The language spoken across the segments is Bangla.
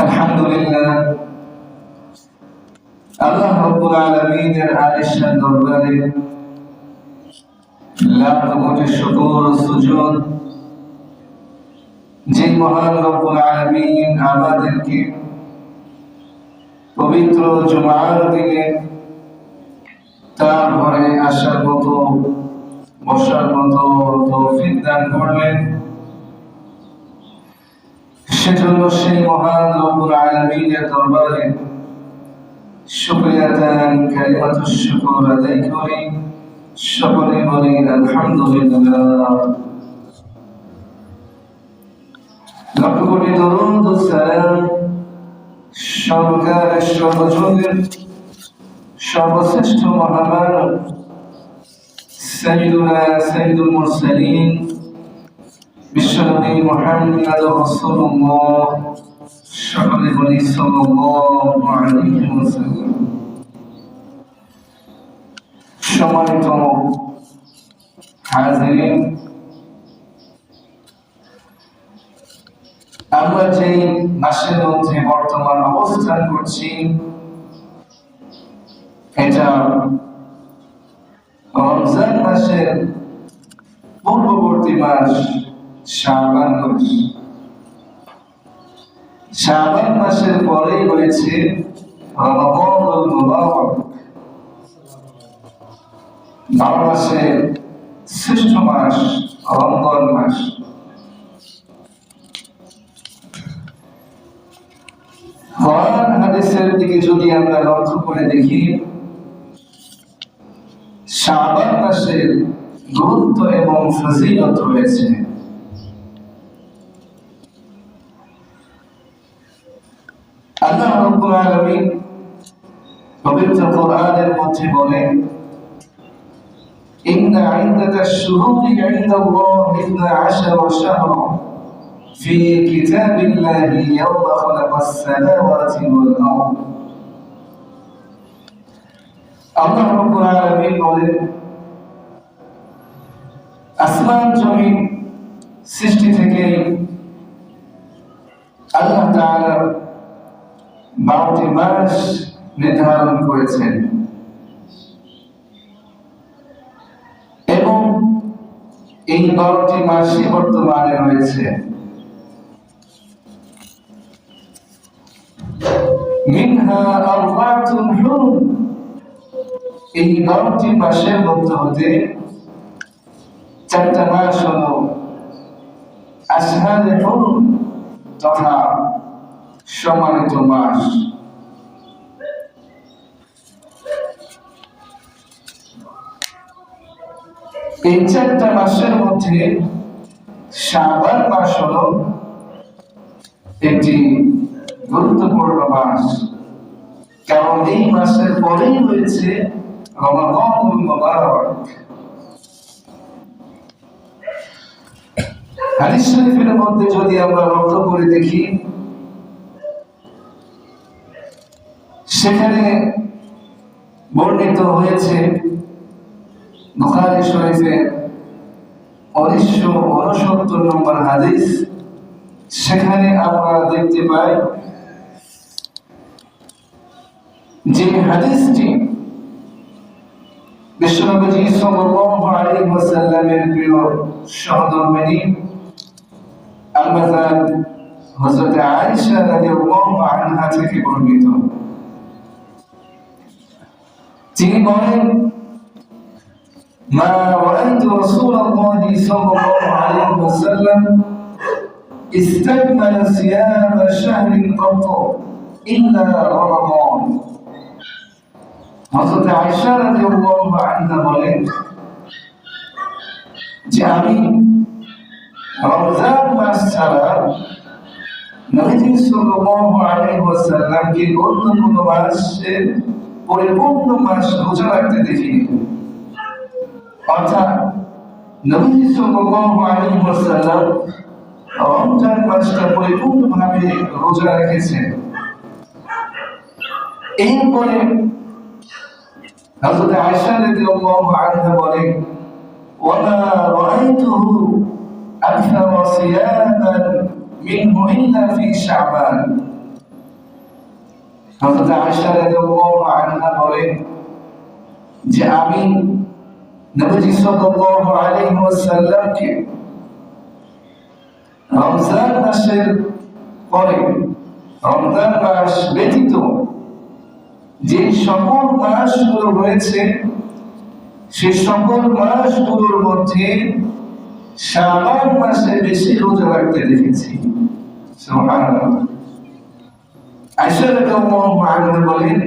আলহামদুলিল্লাহ, আল্লাহ রাব্বুল আলামিনের আলিশান দরবারে লাখ কোটি শুকর ও সুজুদ যে মহান রব্বুল আলামিন আমাদেরকে পবিত্র জুমার দিনে তার ঘরে আসার মতো বসার মতো তৌফিক দান করলেন। সেজন্য সেই মহান রব্বুল আলামিনের দরবারে শুকরিয়াতান কালিমাতুশ শুকর আদায় করি। সকলে বলি আলহামদুলিল্লাহ। লক্ষ কোটি দরুদ ও সালাম সরকার সর্বযুগের সর্বশ্রেষ্ঠ মহামানব সাইয়্যিদুনা সাইয়্যিদুল মুরসালিন বিশ্বনবী মুহাম্মদ রাসূলুল্লাহ, সকলে বলি সাল্লাল্লাহু আলাইহি ওয়াসাল্লাম। সম্মানিত হাজিরিন, আমরা যে মাসের মধ্যে বর্তমান অবস্থান করছি এটা রমজান মাসের পূর্ববর্তী মাস শাবান মাস। শাবান মাসের পরেই রয়েছে রমাদানুল মুবারক, 12 মাসের শ্রেষ্ঠ মাস রমজান মাস। কোরআন হাদিসের দিকে যদি আমরা লক্ষ্য করে দেখি, শাবান মাসের গুরুত্ব এবং ফজিলত রয়েছে। আল্লাহ রাব্বুল আলামিন পবিত্র কোরআনের মধ্যে বলেন, ইন্না ইদ্দাতাশ শুহুরি ইনদাল্লাহি 12 শাহরা ফি কিতাবিল্লাহি ইয়াওমা খালাকাস সামাওয়াতি ওয়াল আরদ। আল্লাহ রাব্বুল আলামিন বলেন, আসমান জমিন সৃষ্টি থেকে আল্লাহ তাআলা 12টি মাস নির্ধারণ করেছেন এবং এই 12টি মাসই বর্তমানে রয়েছে। মিনহা আরবাতুন হুরুম, এই 12টি মাসের মধ্যে হতে 4টা মাস হলো আশহারে হুরুম তথা সম্মানিত মাস। এই 4টা মাসের মধ্যে শাবান মাস হলো একটি গুরুত্বপূর্ণ মাস, কারণ এই মাসের পরেই রয়েছে রমাদানুল মুবারক। হাদিস শরীফের মধ্যে যদি আমরা লক্ষ্য করে দেখি, সেখানে বর্ণিত হয়েছে বুখারী শরীফে 1969 নম্বর হাদিস। সেখানে আমরা দেখতে পাই যে হাদিসটি বিশ্বনবী সাল্লাল্লাহু আলাইহি ওয়াসাল্লামের প্রিয় সহধর্মিণী আম্মাজান হযরত আয়েশা রাদিয়াল্লাহু আনহা থেকে বর্ণিত। তিনি বলেন, মা রাআইতু রাসূলাল্লাহি সাল্লাল্লাহু আলাইহি ওয়াসাল্লাম ইস্তাকমালা সিয়াম শাহরিন কাত ইল্লা রমাদান। হযরত আয়েশা রাদিয়াল্লাহু আনহা বলেন যে আমি রমজান মাস ছাড়া নবী সাল্লাল্লাহু আলাইহি ওয়াসাল্লামকে অন্য কোনো মাসের পরিপূর্ণ মাস রোজা রাখতে দেখিনি। অর্থাৎ নবী সাল্লাল্লাহু আলাইহি ওয়াসাল্লাম রমজান মাসটা পরিপূর্ণভাবে রোজা রেখেছেন। এরপরে হযরত আয়েশা রাদিয়াল্লাহু আনহা বলেন, ওয়া মা রাআইতুহু আকসারা সিয়ামান মিনহু ইল্লা ফি শাবান। হযরত আয়েশা রাদিয়াল্লাহু আনহা বলেন যে আমি নবীজি সাল্লাল্লাহু আলাইহি ওয়াসাল্লামকে রমজান মাসের পরে রমজান মাস ব্যতীত যে সকল মাসগুলো রয়েছে সেই সকল মাসগুলোর মধ্যে শাবান মাসে বেশি রোজা রাখতে দেখেছি। সুবহানাল্লাহ। আয়েশা রাদিয়াল্লাহু আনহা বলেন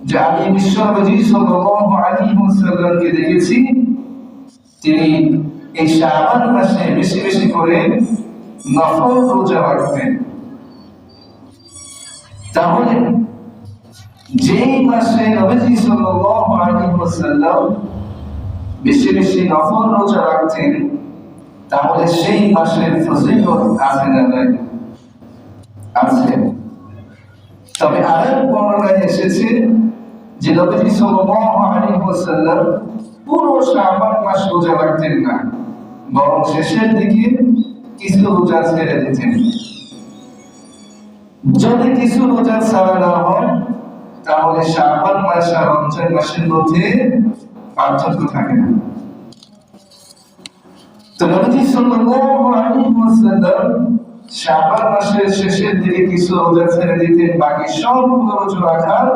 যে আমি বিশ্বনবী সাল্লাল্লাহু আলাইহি ওয়াসাল্লামকে দেখেছি তিনি এই শাবান মাসে বেশি বেশি করে নফল রোজা রাখতেন। তাহলে যেই মাসে নবী সাল্লাল্লাহু আলাইহি ওয়াসাল্লাম বেশি বেশি নফল রোজা রাখতেন তাহলে সেই মাসের ফজিলত আছে না নাই? আছে। তবে আরেক বর্ণনায় এসেছে যে নবী সাল্লাল্লাহু আলাইহি ওয়াসাল্লাম পুরো শাবান মাস রোজা রাখতেন না, বরং শেষের দিকে কিছু রোজা ছেড়ে দিতেন। যদি কিছু রোজা ছাড়া না হয় তাহলে শাবান মাস আর রমজান মাসের মধ্যে পার্থক্য থাকে না। তো নবী সাল্লাল্লাহু আলাইহি ওয়াসাল্লাম শাবান মাসের শেষের দিকে কিছু রোজা ছেড়ে দিতেন, বাকি সবগুলো রোজা রাখার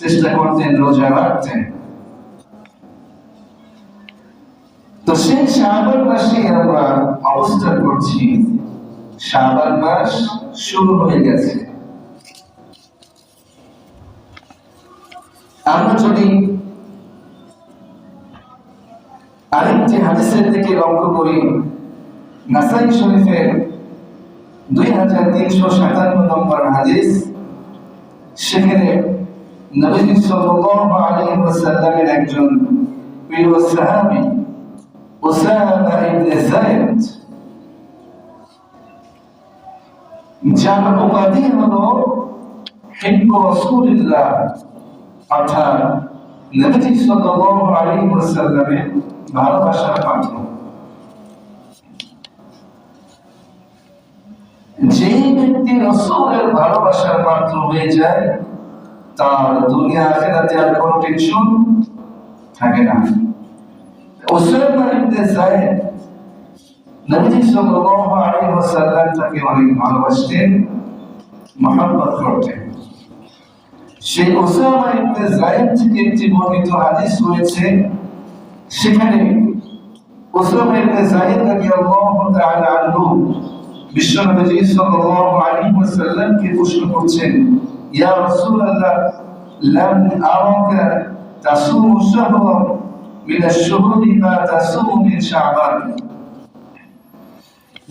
চেষ্টা করতেন, রোজা রাখতেন। তো সেই শাবান মাসে আমরা অবস্থান করছি, শাবান মাস শুরু হয়ে গেছে। আমরা যদি আরেকটি হাদিসের দিকে লক্ষ্য করি, নাসাই শরীফের 2357 নম্বর হাদিস, সেখানে নবী সাল্লাল্লাহু আলাইহি ওয়াসাল্লামের একজন প্রিয় সাহাবী উসামা ইবনে যায়েদ, যার উপাধি হলো হিব্বু রাসূলিল্লাহ, অর্থাৎ নবী সাল্লাল্লাহু আলাইহি ওয়াসাল্লামের ভালোবাসার পাত্র। যেই ব্যক্তি রাসূলের ভালোবাসার পাত্র হয়ে যায় তার দুনিয়া আখিরাতে আর কোনো টেনশন থাকে না। উসামা ইবনে যায়েদ নবী সাল্লাল্লাহু আলাইহি ওয়াসাল্লাম তাকে অনেক ভালোবাসতেন, মহব্বত করতেন। সেই উসামা ইবনে যায়েদ থেকে একটি বর্ণিত হাদিস রয়েছে, সেখানে উসামা ইবনে যায়েদ রাদিয়াল্লাহু তাআলা আনহু বিশ্বনবী সাল্লাল্লাহু আলাইহি ওয়াসাল্লামকে প্রশ্ন করছেন, ইয়া রাসূলুল্লাহ লাম আরাকা তাসুমু শাহরান মিন আশ-শুহুরি মা তাসুমু মিন শাবান।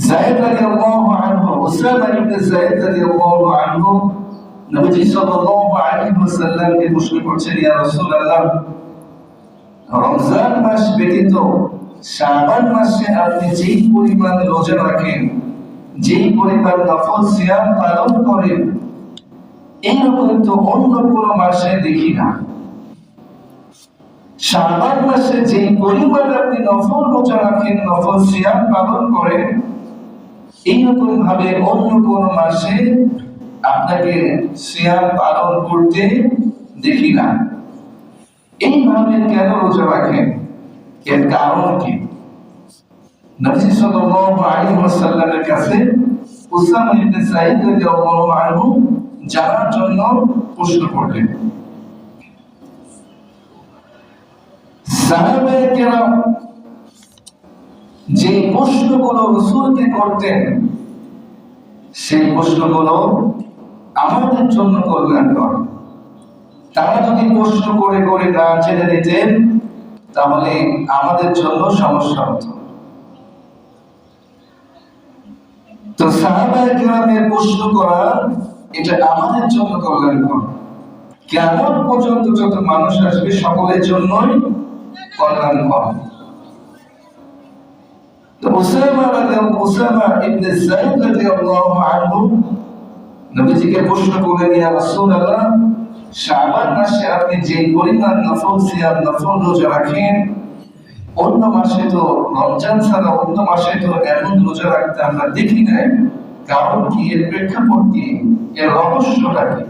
যায়েদ রাদিয়াল্লাহু আনহু, উসামা ইবনে যায়েদ রাদিয়াল্লাহু আনহু নবী সাল্লাল্লাহু আলাইহি ওয়াসাল্লামকে প্রশ্ন করছেন, ইয়া রাসূলুল্লাহ রমজান মাস ব্যতীত শাবান মাসে আপনি যেই পরিমাণ রোজা রাখেন, যেই পরিমাণ নফল সিয়াম পালন করেন, এইরকম তো অন্য কোনো মাসে দেখি না। শাবান মাসে যেই পরিমাণ আপনি নফল রোজা রাখেন, নফল সিয়াম পালন করেন, এইরকম ভাবে অন্য কোন মাসে আপনাকে সিয়াম পালন করতে দেখি না। এইভাবে কেন রোজা রাখেন, এর কারণ কি? নবী সাল্লাল্লাহু আলাইহি ওয়াসাল্লামের কাছে উসামা ইবনে যায়েদ রাদিয়াল্লাহু আনহু জানার জন্য প্রশ্ন করলেন। সাহাবায়ে কেরাম যে প্রশ্নগুলো রাসূলকে করতেন সেই প্রশ্নগুলো আমাদের জন্য কল্যাণকর। তারা যদি প্রশ্ন করে করে না জেনে নিতেন তাহলে আমাদের জন্য সমস্যা হতো। তো সাহাবায়ে কেরামের প্রশ্ন করা এটা আমাদের জন্য কল্যাণকর। কিয়ামত পর্যন্ত যত মানুষ আসবে সকলের জন্যই কল্যাণকর। তো উসামা ইবনে যায়েদ রাদিয়াল্লাহু আনহু নবীজিকে প্রশ্ন করলেন, ইয়া রাসূলুল্লাহ শাবান মাসে আপনি যে পরিমাণ নফল সিয়াম, নফল রোজা রাখেন, অন্য মাসে তো রমজান ছাড়া অন্য মাসে তো এমন রোজা রাখতে আমরা দেখি না, কারণ কি? এর প্রেক্ষাপট কি? এর রহস্যটা কি?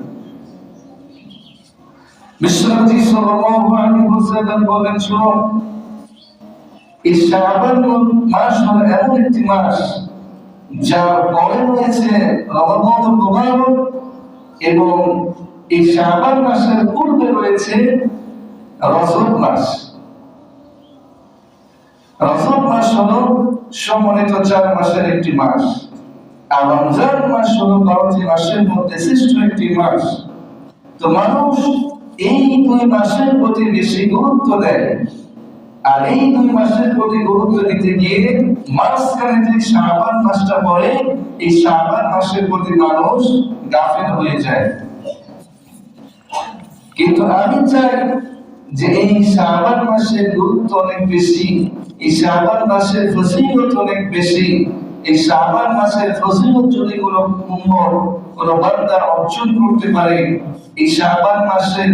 বিশ্বনবী সাল্লাল্লাহু আলাইহি ওয়াসাল্লাম বলেন, শুনো, এই শাবান মাস হলো এমন একটি মাস যার পরে রয়েছে রমাদানুল মুবারক, এবং এই শাবান মাসের পূর্বে রয়েছে রজব মাস। রজব মাস হলো সম্মানিত 4 মাসের একটি মাস, আর রমজান মাস হলো 12টি মাসের মধ্যে শ্রেষ্ঠ একটি মাস। তো মানুষ এই 2 মাসের প্রতি বেশি গুরুত্ব দেয়, আর এই 2 মাসের প্রতি গুরুত্ব দিতে গিয়ে মাঝখানে যে শাবান মাসটা পড়ে, এই শাবান মাসের প্রতি মানুষ গাফিল হয়ে যায়। কিন্তু আমি চাই যে এই শাবান মাসের গুরুত্ব অনেক বেশি, এই শাবান মাসের ফজিলত অনেক বেশি। এই শাবান মাসের ফজিলত যদি কোনো উম্মত, কোনো বান্দা অর্জন করতে পারে, এই শাবান মাসের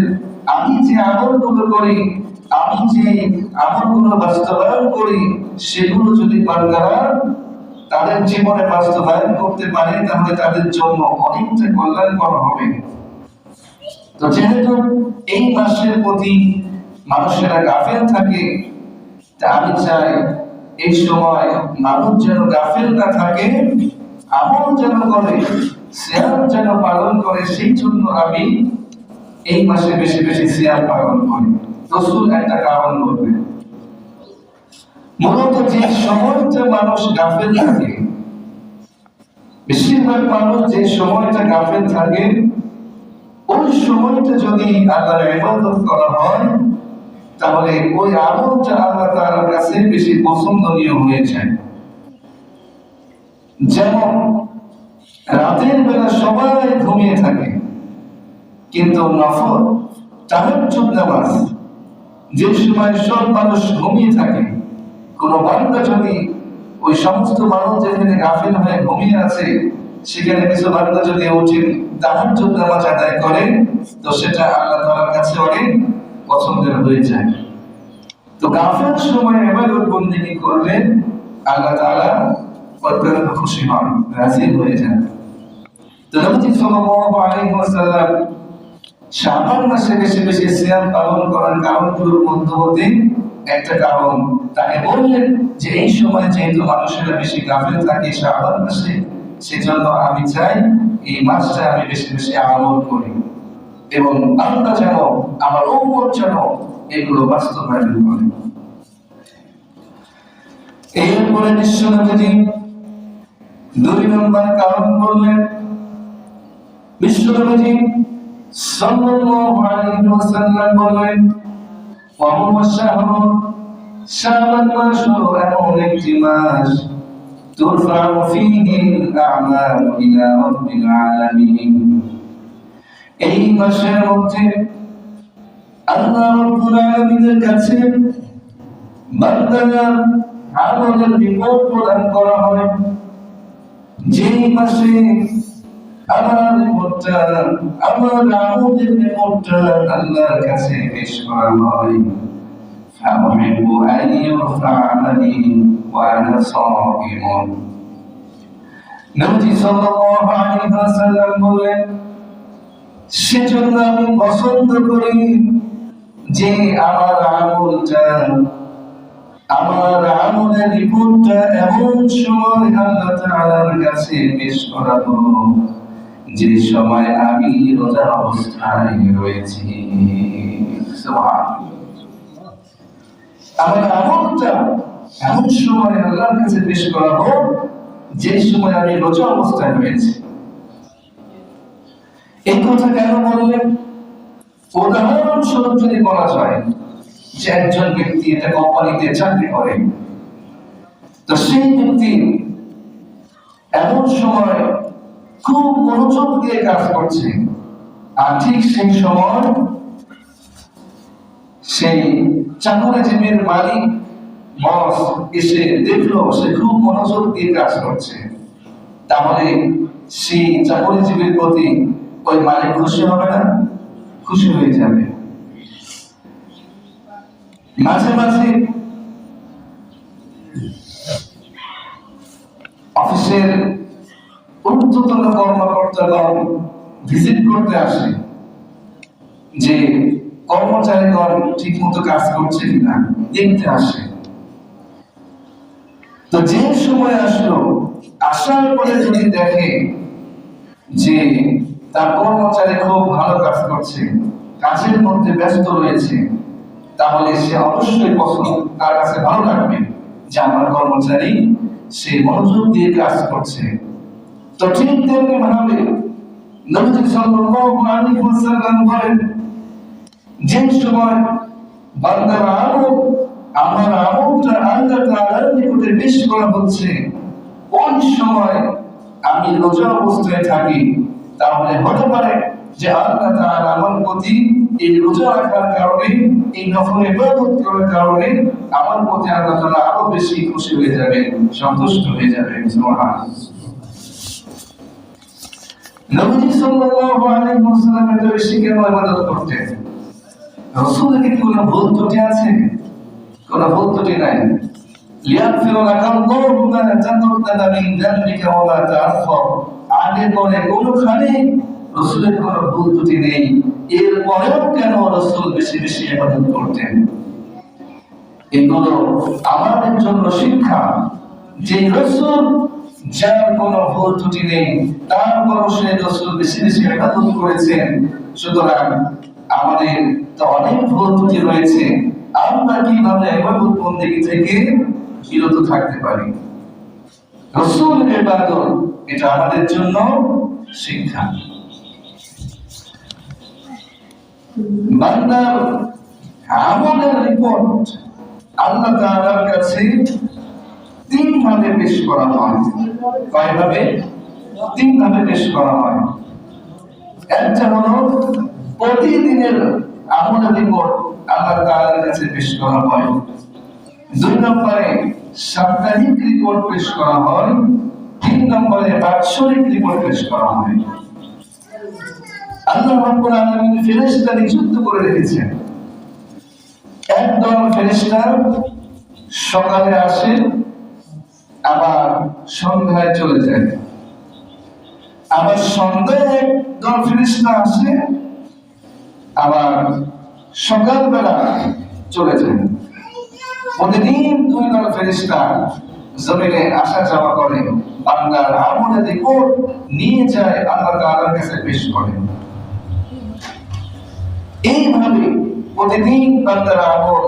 আমি যে আমলগুলো করি, আমি যে আমলগুলো বাস্তবায়ন করি, সেগুলো যদি বান্দারা তাদের জীবনে বাস্তবায়ন করতে পারে, তাহলে তাদের জন্য অনেকটা কল্যাণকর হবে। তো যেহেতু এই মাসের প্রতি মানুষেরা গাফেল থাকে, তা আমি চাই এই সময় মানুষ যেন গাফেল না থাকে, আমল যেন করে, সিয়াম যেন পালন করে। সেই জন্য আমি এই মাসে বেশি বেশি সিয়াম পালন করি। রাসূল একটা কারণ বলবেন, মূলত যে সময়টা মানুষ গাফেল থাকে, বেশিরভাগ মানুষ যে সময়টা গাফেল থাকে, ওই সময়টা যদি আল্লাহর ইবাদত করা হয়, তাহলে ওই আমলটা আল্লাহ তাআলার কাছে বেশি পছন্দনীয় হয়ে যায়। যেমন রাতের বেলা সবাই ঘুমিয়ে থাকে, কিন্তু নফল তাহাজ্জুদ নামাজ যে সময় সব মানুষ ঘুমিয়ে থাকে, কোন বান্দা যদি ওই সমস্ত মানুষ যেখানে গাফিল হয়ে ঘুমিয়ে আছে, সেখানে কিছু বান্দা যদি উঠে তাহাজ্জুদ নামাজ আদায় করে, তো সেটা আল্লাহ তাআলার কাছে অনেক পছন্দের হয়ে যায়। তো গাফিল সময় ইবাদত বন্দেগী করলে আল্লাহ তাআলা অত্যন্ত খুশি হন, রাজি হয়ে যান। তো নবী সাল্লাল্লাহু আলাইহি ওয়াসাল্লাম শাবান মাসে বেশি বেশি সিয়াম পালন করার কারণগুলোর মধ্যে হতে একটা কারণ তাকে বললেন যে এই সময় যেহেতু মানুষেরা বেশি গাফিল থাকে শাবান মাসে, সেজন্য আমি চাই এই মাসটা আমি বেশি বেশি আমল করি, এবং আল্লাহ যেন আমার উম্মত যেন এগুলো বাস্তবায়ন করে। এরপরে বিশ্বনবী 2 নম্বর কারণ বললেন, বিশ্বনবী সাল্লাল্লাহু আলাইহি ওয়াসাল্লাম বলেন, ওয়া হুয়া শাহরুন, শাবান মাস হলো এমন একটি মাস, তুরফাউ ফীহি আ'মালু ইলা রাব্বিল আলামিন। এই মাসের মধ্যে আল্লাহ রাব্বুল আলামিনের কাছে বান্দার আমলের রিপোর্ট প্রদান করা হয়। যে মাসে আমার রিপোর্টটা, আমার আমলের রিপোর্টটা আল্লাহর কাছে পেশ করা হয়, فأحب أن يرفع عملي وأنا صائم। নবী সাল্লাল্লাহু আলাইহি ওয়াসাল্লাম বলেন, সেজন্য আমি পছন্দ করি যে আমার আমলটা, আমার আমলের রিপোর্টটা এমন সময় আল্লাহ তাআলার কাছে পেশ করা হোক যে সময় আমি রোজা অবস্থায় রয়েছি। সুবহানাল্লাহ। আমার আমলটা এমন সময় আল্লাহর কাছে পেশ করা হোক যে সময় আমি রোজা অবস্থায় রয়েছি। এই কথা কেন বললেন? উদাহরণস্বরূপ যদি বলা যায় যে একজন ব্যক্তি একটা কোম্পানিতে চাকরি করে, তো সেই ব্যক্তি এমন সময় খুব মনোযোগ দিয়ে কাজ করছে, আর ঠিক সেই সময় সেই চাকরিজীবীর মালিক বস এসে দেখলো সে খুব মনোযোগ দিয়ে কাজ করছে, তাহলে সেই চাকরিজীবীর প্রতি ওই মালিক খুশি হবে না? খুশি হয়ে যাবে। মাঝে মাঝে অফিসের ঊর্ধ্বতন কর্মকর্তাগণ ভিজিট করতে আসে যে কর্মচারীগণ ঠিক মতো কাজ করছে কিনা দেখতে আসে। তো যে সময় আসলো, আসার পরে যদি দেখে যে তার কর্মচারী খুব ভালো কাজ করছে, কাজের মধ্যে ব্যস্ত রয়েছে, তাহলে সে অবশ্যই পছন্দ, তার কাছে ভালো লাগবে যে আমার কর্মচারী সে মনোযোগ দিয়ে কাজ করছে। তো ঠিক তেমনি ভাবে নবী সাল্লাল্লাহু আলাইহি ওয়াসাল্লাম বলেন, যে সময় বান্দার আমল, আমার আমলটা আল্লাহ তাআলার নিকটে পেশ করা হচ্ছে, কোন সময় আমি রোজা অবস্থায় থাকি, তাহলে হতে পারে যে আল্লাহ তাআলা আমার প্রতি এই রোজা রাখার কারণে, এই নফল ইবাদত করার কারণে আমার প্রতি আল্লাহ তাআলা আরো বেশি খুশি হয়ে যাবে, সন্তুষ্ট হয়ে যাবে। সুবহানাল্লাহ। নবী সাল্লাল্লাহু আলাইহি ওয়াসাল্লাম এত বেশি কেন ইবাদত করতেন? রাসূলের কি কোনো ভুল ত্রুটি আছে? কোনো ভুল ত্রুটি নাই। লিয়াগফির লাকাল্লাহু মা তাকাদ্দামা মিন যামবিকা ওয়া মা তাআখার। আগে পরে কোনখানে রাসূলের কোনো ভুল ত্রুটি নেই, এরপরেও কেন রাসূল বেশি বেশি ইবাদত করতেন? এগুলো আমাদের জন্য শিক্ষা যে রাসূল যার কোনো ভুল ত্রুটি নেই, তারপরও সে রাসূল বেশি বেশি ইবাদত করেছেন। সুতরাং আমাদের তো অনেক ভুল ত্রুটি রয়েছে, আমরা কিভাবে ইবাদত বন্দেগী থেকে বিরত থাকতে পারি? রাসূলের ইবাদত এটা আমাদের জন্য শিক্ষা। বান্দার আমলের রিপোর্ট আল্লাহ তাআলার কাছে তিন ভাবে পেশ করা হয়। কয়ভাবে? তিন ভাবে পেশ করা হয়। একটা হলো প্রতিদিনের আমলের রিপোর্ট আল্লাহ তাআলার কাছে পেশ করা হয়। দুই নম্বরে সাপ্তাহিক রিপোর্ট পেশ করা হয়। তিন নম্বরে বাৎসরিক রিপোর্ট পেশ করা হয়। আল্লাহ রাব্বুল আলামিন ফেরেশতা নিযুক্ত করে রেখেছেন। একদল ফেরেশতা সকালে আসে, আবার সন্ধ্যায় চলে যায়। আবার সন্ধ্যায় একদল ফেরেশতা আসে, আবার সকালবেলা চলে যায়। প্রতিদিন দুই দল ফেরেশতা জমিনে আসা যাওয়া করে, বান্দার আমলের রিপোর্ট নিয়ে যায়, আল্লাহ তাআলার কাছে পেশ করে। এইভাবে প্রতিদিন বান্দার আমল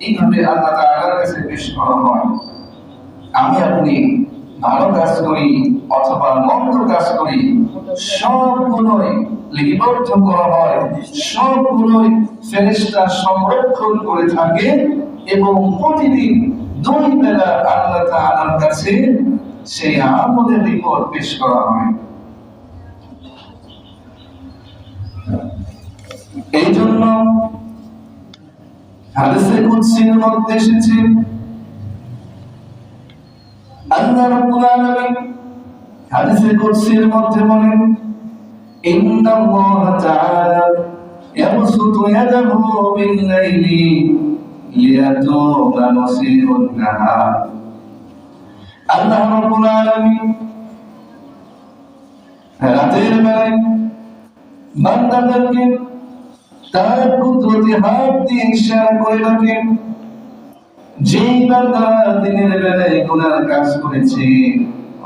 এইভাবে আল্লাহ তাআলার কাছে পেশ করা হয়। আমি আপনি ভালো কাজ করি অথবা মন্দ কাজ করি, সবগুলোই লিপিবদ্ধ করা হয়, সবগুলোই ফেরেশতা সংরক্ষণ করে থাকে এবং প্রতিদিন দুই বেলা আল্লাহ তাআলার কাছে সেই আমলের রিপোর্ট পেশ করা হয়। এই জন্য হাদিসে কুদসির মধ্যে এসেছে, আল্লাহ রাব্বুল আলামিন হাদিসে কুদসির মধ্যে বলেন, ইন্নাল্লাহ তাআলা ইয়াবসুতু ইয়াদাহু বিল-লাইলি লিয়াতুবা মুসিউন নাহার। আল্লাহ রাব্বুল আলামিন রাতের বেলায় বান্দাদেরকে তার কুদরতি হাত দিয়ে ইশারা করে রাখেন। যেই বান্দা দিনের বেলায় গুনার কাজ করেছে,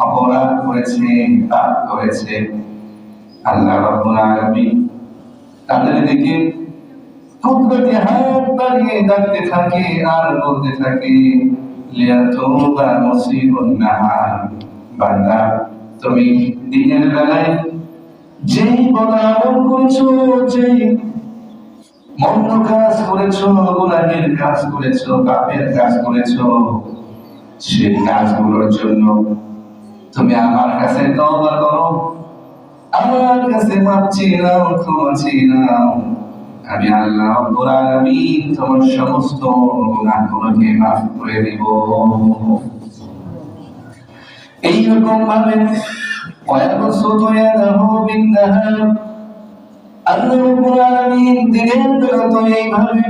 অপরাধ করেছে, পাপ করেছে, আল্লাহ রাব্বুল আলামিন তাদের দিকে কুদরতি হাত বাড়িয়ে ডাকতে থাকে আর বলতে থাকে, লিয়াতুবা মুসিউন নাহার। বান্দা, তুমি দিনের বেলায় যেই বড় আমল করেছো, যেই মন্দ কাজ করেছো, গুনাহের কাজ করেছো, পাপের কাজ করেছো, সেই কাজগুলোর জন্য তুমি আমার কাছে তওবা করো, আমার কাছে মাপ চেয়ে নাও, ক্ষমা চেয়ে নাও। আমি আল্লাহ রাব্বুল আলামিন তোমার সমস্ত গুনাহগুলোকে মাফ করে দেব। এইরকম ভাবে ওয়ায়াবসুতু ইয়াদাহু বিন-নাহার, আল্লাহ রাব্বুল আলামিন দিনের বেলা তো এইভাবে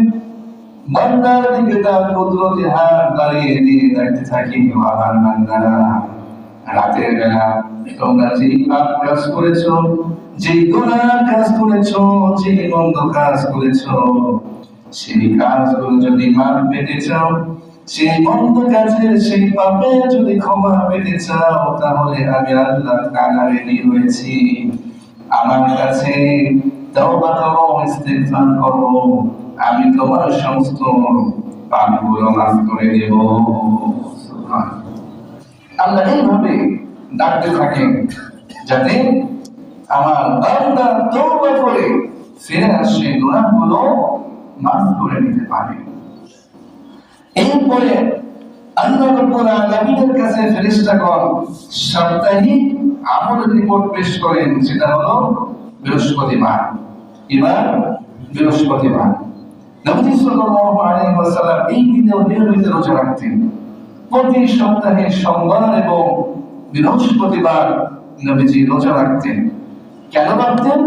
বান্দার দিকে তার কুদরতি হাত বাড়িয়ে দিয়ে ডাকতে থাকি, আমার বান্দারা রাতের বেলা তোমরা যে পাপ কাজ করেছো, যে গুনাহ কাজ করেছো, যে মন্দ কাজ করেছো, সেই কাজগুলো যদি মাফ পেতে চাও, সেই মন্দ কাজের সেই পাপে যদি ক্ষমা পেতে চাও, তাহলে আমি আল্লাহ তাআলা রেডি হয়েছি। আমার কাছে তওবা করো, ইস্তিগফার করো, আমি তোমার সমস্ত পাপগুলো মাফ করে দেব। সুবহানাল্লাহ। আল্লাহ এইভাবে ডাকতে থাকেন যাতে আমার বান্দা তওবা করে ফিরে আসে, গুনাহগুলো মাফ করে নিতে পারে। এরপরে আল্লাহ রাব্বুল আলামিনের কাছে ফেরেশতাগণ সাপ্তাহিক আমলের রিপোর্ট পেশ করেন, সেটা হলো বৃহস্পতিবার। এবার বৃহস্পতিবার নবী সাল্লাল্লাহু আলাইহি ওয়াসাল্লাম এই দিনে নিয়মিত রোজা রাখতেন। প্রতি সপ্তাহে সোমবার এবং বৃহস্পতিবার নবীজি রোজা রাখতেন। কেন রাখতেন?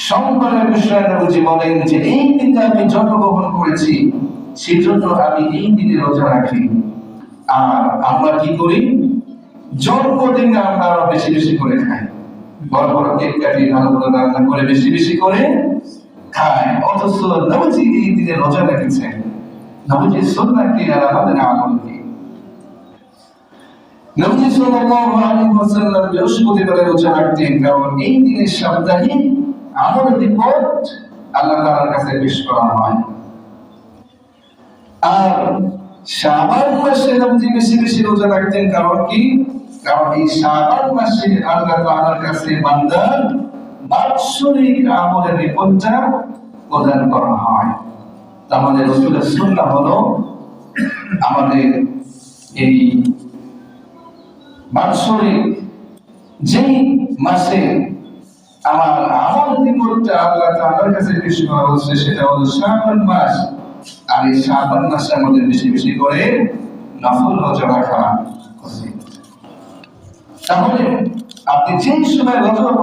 সোমবারের বিষয়ে নবীজি বলেন যে এই দিনে আমি জন্মগ্রহণ করেছি, সেজন্য আমি এই দিনে রোজা রাখি। আর আমরা কি করি? জন্মদিনে আমরা আরো বেশি বেশি করে খাই, বড় বড় কেক কাটি, ভালো ভালো রান্না করে বেশি বেশি করে খায়। অথচ নবীজি এই দিনে রোজা রেখেছেন। নবীজির সুন্নাহ কি আর আমাদের আমল কি? নবী সাল্লাল্লাহু আলাইহি ওয়াসাল্লাম বৃহস্পতিবারে রোজা রাখতেন, কারণ এই দিনে সাপ্তাহিক আমলের রিপোর্ট আল্লাহ তাআলার কাছে পেশ করা হয়। আর শাবান মাসে নবী বেশি বেশি রোজা রাখতেন, কারণ কি? কারণ এই শাবান মাসে আল্লাহ তাআলার কাছে বান্দার বাৎসরিক আমলের রিপোর্টটা প্রদান করা হয়। আমাদের রাসূলের সুন্নাহ হলো আমাদের এই বাৎসরিক যেই মাসে আমার আমল রিপোর্টটা আল্লাহ তাআলার কাছে পেশ করা হচ্ছে, সেটা হলো শাবান মাস। আর এই শাবান মাসে আমাদের বেশি বেশি করে নফল রোজা রাখা উচিত। তাহলে আপনি যেই সময়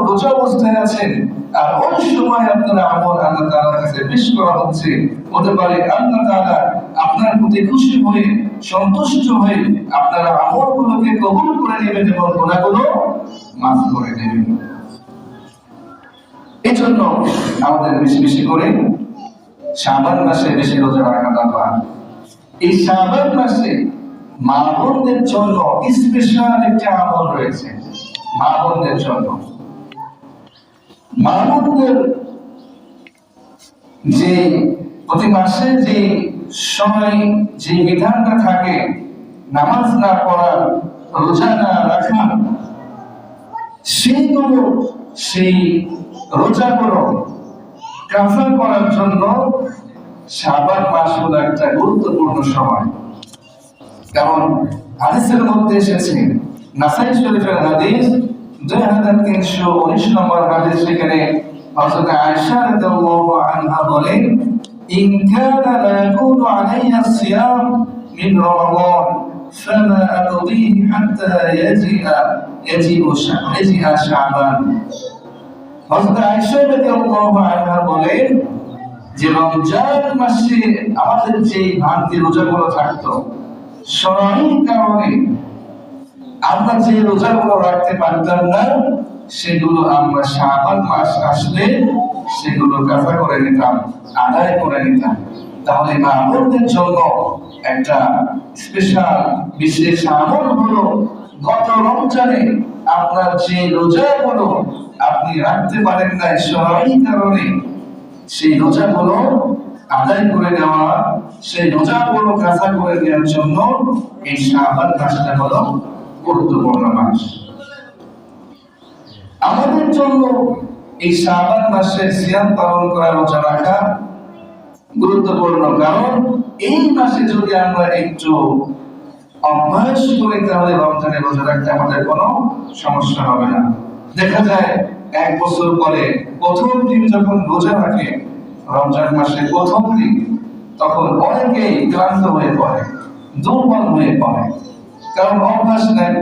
রোজা অবস্থায় আছেন আর ওই সময় আপনার আমল আল্লাহ তাআলার কাছে পেশ করা হচ্ছে, হতে পারে আল্লাহ তাআলা আপনার প্রতি খুশি হয়ে, সন্তুষ্ট হয়ে আপনার আমলগুলোকে কবুল করে নেবেন এবং গুনাহগুলো মাফ করে দেবেন। এই জন্য আমাদের বেশি বেশি করে শাবান মাসে বেশি রোজা রাখা দরকার। এই শাবান মাসে মা বোনদের জন্য স্পেশাল একটা আমল রয়েছে। মা বোনদের জন্য, মা বোনদের যে প্রতি মাসে যে সময় যে বিধানটা থাকে, নামাজ না পড়া, রোজা না রাখা, সেইগুলো সেই রোজাগুলো কাফার করার জন্য শাবান মাস হলো একটা গুরুত্বপূর্ণ সময়। কারণ হাদিসের মধ্যে এসেছে, নাসাই শরীফের হাদিস 2319 নম্বর হাদিস, সেখানে হযরত আয়েশা রাদিয়াল্লাহু আনহা বলেন, ইন কানা লা ইয়াকুনু আলাইয়া সিয়াম মিন রমাদান ফামা আতবিহি হাত্তা ইয়াজিআ শাবান। হযরত আয়েশা রাদিয়াল্লাহু আনহা বলেন যে রমজান মাসে আমাদের যে ভারতীয় রোজাগুলো থাকতো, শরঈ কারণে আমরা যে রোজাগুলো রাখতে পারতাম না, সেগুলো আমরা শাবান মাস আসলে সেগুলো কাজা করে নিতাম, আদায় করে নিতাম। তাহলে মা বোনদের জন্য একটা স্পেশাল বিশেষ আমল হলো, গত রমজানে আপনার যে রোজাগুলো আপনি রাখতে পারেন না শরঈ কারণে, সেই রোজাগুলো আদায় করে নেওয়া, সেই রোজাগুলো কাজা করে নেওয়ার জন্য এই শাবান মাসটা হলো গুরুত্বপূর্ণ মাস। আমাদের জন্য এই শাবান মাসে সিয়াম পালন করা, রোজা রাখা গুরুত্বপূর্ণ। কারণ এই মাসে যদি আমরা একটু অভ্যাস করি, তাহলে রমজানে রোজা রাখতে আমাদের কোনো সমস্যা হবে না। দেখা যায় 1 বছর পরে প্রথম দিন যখন রোজা রাখে, রমজান মাসের প্রথম দিন, তখন অনেকেই ক্লান্ত হয়ে পড়ে, দুর্বল হয়ে পড়ে, কারণ অভ্যাস নেই।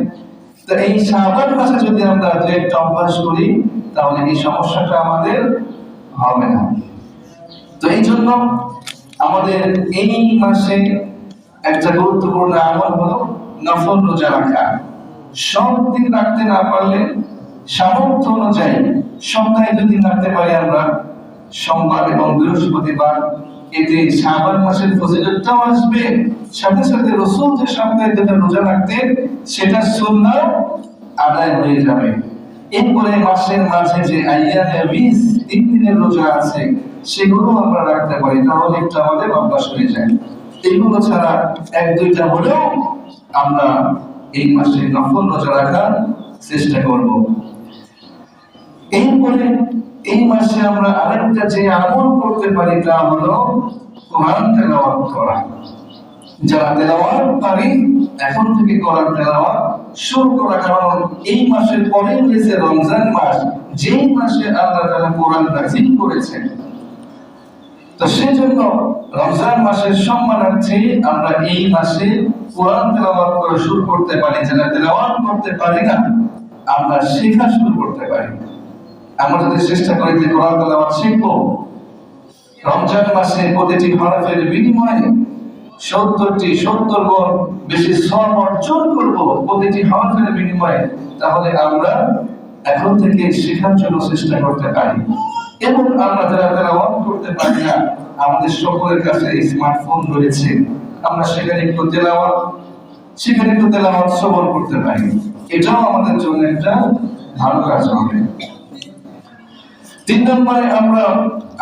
তো এই শাবান মাসে যদি আমরা একটা অভ্যাস করি, তাহলে এই সমস্যাটা আমাদের হবে না। তো এই জন্য আমাদের এই মাসে একটা গুরুত্বপূর্ণ আমল হলো নফল রোজা রাখা। সব দিন রাখতে না পারলে সামর্থ্য অনুযায়ী সপ্তাহে 2 দিন রাখতে পারি আমরা, সোমবার এবং বৃহস্পতিবার। এতে শাবান মাসের ফজিলতটাও আসবে, সাথে সাথে রাসূল যে সপ্তাহে 2টা রোজা রাখতেন সেটা সুন্নাহ আদায় হয়ে যাবে। এরপরে মাসের মাঝে যে আইয়ামে বিজ 3 দিনের রোজা আছে সেগুলো আমরা রাখতে পারি, তাহলে একটু আমাদের অভ্যাস হয়ে যায়। এগুলো ছাড়া 1-2টা হলেও আমরা এই মাসে নফল রোজা রাখার চেষ্টা করব। এরপরে এই মাসে আমরা আরেকটা যে আমল করতে পারি তা হলো কোরআন তেলাওয়াত করা। যারা তেলাওয়াত পারি এখন থেকে কোরআন তেলাওয়াত শুরু করা, কারণ এই মাসের পরে রয়েছে রমজান মাস, যেই মাসে আল্লাহ তাআলা কোরআন নাযিল করেছেন। তো সেজন্য রমজান মাসের সম্মানার্থে আমরা এই মাসে কোরআন তেলাওয়াত করা শুরু করতে পারি। যারা তেলাওয়াত করতে পারি না আমরা শেখা শুরু করতে পারি। আমরা যদি চেষ্টা করি যে কোরআন তেলাওয়াত শিখবো, রমজান মাসে প্রতিটি হরফের বিনিময়ে 70 গুণ বেশি সওয়াব অর্জন করব প্রতিটি হরফের বিনিময়ে, তাহলে আমরা এখন থেকে শেখার জন্য চেষ্টা করতে পারি। এবং আমরা যারা তেলাওয়াত করতে পারি না, আমাদের সকলের কাছে স্মার্টফোন রয়েছে, আমরা সেখানে একটু তেলাওয়াত শ্রবণ করতে পারি। এটাও আমাদের জন্য একটা ভালো কাজ হবে। 3 নম্বরে আমরা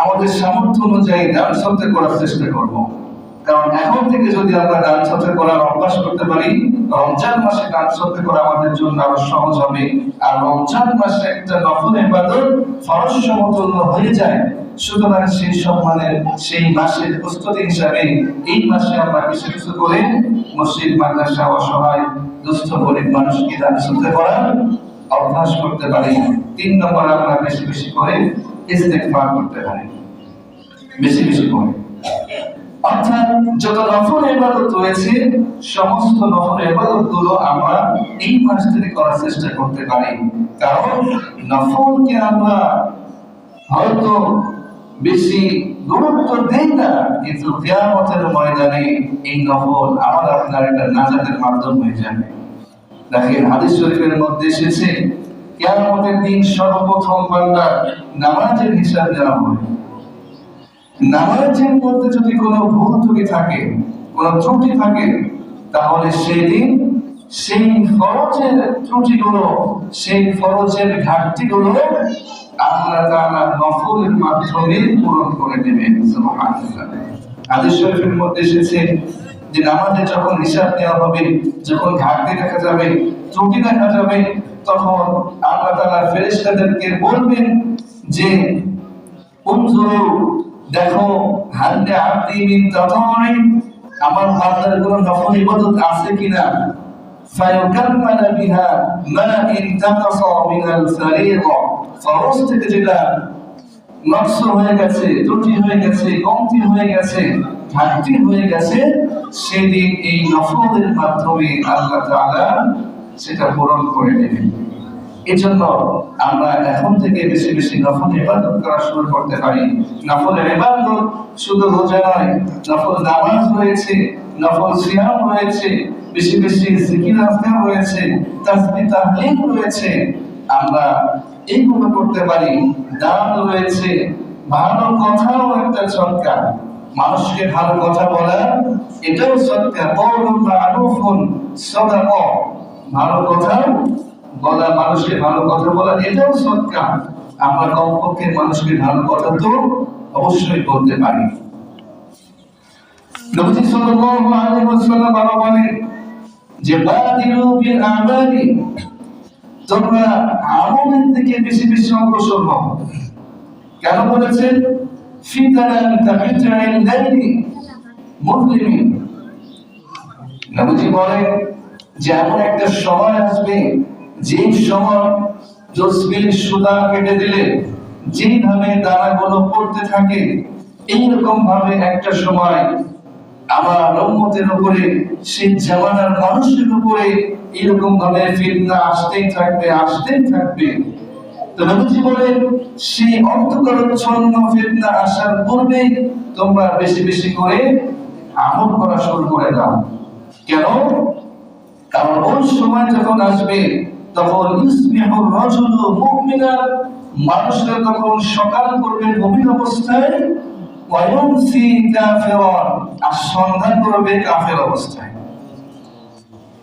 আমাদের সামর্থ্য অনুযায়ী গান শব্দ করার চেষ্টা করব, কারণ এখন থেকে যদি আমরা গান শব্দ করার অভ্যাস করতে পারি, রমজান মাসে গান শব্দ করা আমাদের জন্য আরো সহজ হবে। আর রমজান মাসে একটা নফল ইবাদত ফরজ সমতুল্য হয়ে যায়। সুতরাং সেই সম্মানের সেই মাসের প্রস্তুতি হিসাবে এই মাসে আমরা কিছু কিছু করে মসজিদ, মাদ্রাসা, অসহায় দুস্থ গরিব মানুষকে দান শব্দ করার অভ্যাস করতে পারি। 3 নম্বর আমরা বেশি বেশি করে ইস্তেগফার করতে পারি, বেশি বেশি করে। অর্থাৎ যত নফল ইবাদত রয়েছে সমস্ত নফল ইবাদতগুলো আমরা এই মাস থেকে করার চেষ্টা করতে পারি, কারণ নফলকে আমরা হয়তো বেশি গুরুত্ব দেই না, কিন্তু কিয়ামতের ময়দানে এই নফল আমার আপনার একটা নাজাতের মাধ্যম হয়ে যাবে। দেখেন হাদিস শরীফের মধ্যে এসেছে কিয়ামতের দিন সর্বপ্রথম বান্দা নামাজের হিসাব দেওয়া হবে। নামাজের মধ্যে যদি কোনো ভুল ত্রুটি থাকে, কোনো ত্রুটি থাকে, তাহলে সেদিন সেই ফরজের ত্রুটিগুলো, সেই ফরজের ঘাটতিগুলো আল্লাহ তাআলা নফলের মাধ্যমে পূরণ করে দেবেন। সুবহানাল্লাহ। হাদিস শরীফের মধ্যে এসেছে যে নামাজে যখন হিসাব নেওয়া হবে, যখন ঘাটতি দেখা যাবে, ত্রুটি দেখা যাবে, তখন আল্লাহ তাআলা ফেরেশতাদেরকে বলবেন যে উনজুরু, দেখো, হাদে আব্দি মিন তাতাউই, আমার বান্দার কোনো নফল ইবাদত আছে কিনা। ফায়ুকাম্মালা বিহা মা ইনতাকাসা মিনাল ফারিযা, ফরজ থেকে যেটা নকশ হয়ে গেছে, ত্রুটি হয়ে গেছে, কমতি হয়ে গেছে, ঘাটতি হয়ে গেছে, সেদিন এই নফলের মাধ্যমে আল্লাহ তাআলা সেটা পূরণ করে দেবেন। এজন্য আমরা এখন থেকে বেশি বেশি নফল ইবাদত করা শুরু করতে পারি। নফল ইবাদত শুধু রোজা নয়, নফল নামাজ রয়েছে, নফল সিয়াম রয়েছে, বেশি বেশি জিকির আজকার রয়েছে, তাসবিহ তাহলিল রয়েছে, আমরা এইগুলো করতে পারি। দান রয়েছে, ভালো কথাও একটা সদকা, মানুষকে ভালো কথা বলা এটাও সদকা। কওলুন মারুফুন সাদাকা, ভালো কথা বলা, মানুষকে ভালো কথা বলা এটাও সদকা। আমরা কমপক্ষে মানুষকে ভালো কথা তো অবশ্যই বলতে পারি। নবী সাল্লাল্লাহু আলাইহি ওয়াসাল্লাম বলেন যে বাদিরু বিল আমালি, তোমরা আমলের দিকে বেশি বেশি অগ্রসর হও। কেন বলেছেন? ফিতানান কাফিতাইল লাইলি মুসলিমিন, নবীজি বলেন যে এমন একটা সময় আসবে, যে সময় জসবির সুতা কেটে দিলে যেভাবে দানাগুলো পড়তে থাকে, এইরকম ভাবে একটা সময় আমার উম্মতের উপরে, সেই জামানার মানুষের উপরে এরকম ভাবে ফিতনা আসতেই থাকবে, আসতেই থাকবে। তো নবীজি বলেন সেই অন্ধকারাচ্ছন্ন ফিতনা আসার পূর্বে তোমরা বেশি বেশি করে আমল করা শুরু করে দাও। কেন? কারণ ওই সময় যখন আসবে তখন ইসবিহুর রাজুলু মুমিনান, মানুষরা তখন সকাল করবে মুমিন অবস্থায়, ওয়া ইউমসি কাফিরান, আর সন্ধ্যা করবে কাফের অবস্থায়।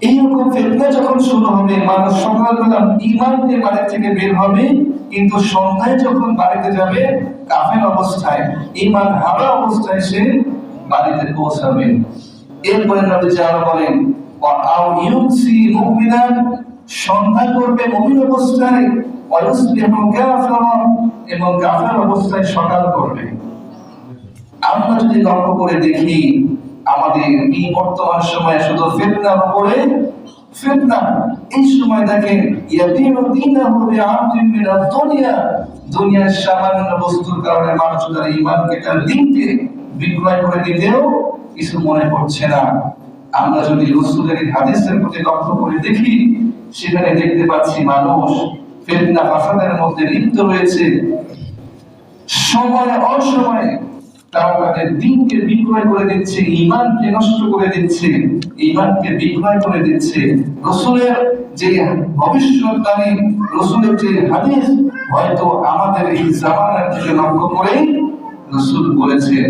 এইরকম ফিতনা যখন শুরু হবে, মানুষ সকালবেলা ঈমান নিয়ে বাড়ি থেকে বের হবে, কিন্তু সন্ধ্যায় যখন বাড়িতে যাবে কাফের অবস্থায়, ঈমান হারা অবস্থায় সে বাড়িতে পৌঁছাবে। এরপরে নবীজি আরো বলেন, ওয়া আও ইউমসি মুমিনান, সন্ধ্যা করবে মুমিন অবস্থায়, ওয়া ইউসবিহু কাফিরান, এবং কাফের অবস্থায় সকাল করবে। আমরা যদি লক্ষ্য করে দেখি, আমাদের এই বর্তমান সময়ে শুধু ফিতনার উপরে ফিতনা। এই সময় দেখেন, ইয়াদিনু দীনাহু বিআরদিন মিনাদ দুনিয়া, দুনিয়ার সামান্য বস্তুর কারণে মানুষ তার ঈমানকে, তার দ্বীনকে বিক্রয় করে দিতেও কিছু মনে করছে না। আমরা যদি রাসূলের হাদিসের প্রতি লক্ষ্য করে দেখি, সেখানে দেখতে পাচ্ছি মানুষ ফিতনা ফাসাদের মধ্যে লিপ্ত রয়েছে। সময় অসময়ে তারা তাদের দ্বীনকে বিক্রয় করে দিচ্ছে, ঈমানকে নষ্ট করে দিচ্ছে, ঈমানকে বিক্রয় করে দিচ্ছে। রাসূলের যে ভবিষ্যৎবাণী, রাসূলের যে হাদিস, হয়তো আমাদের এই জামানার দিকে লক্ষ্য করেই রাসূল বলেছেন।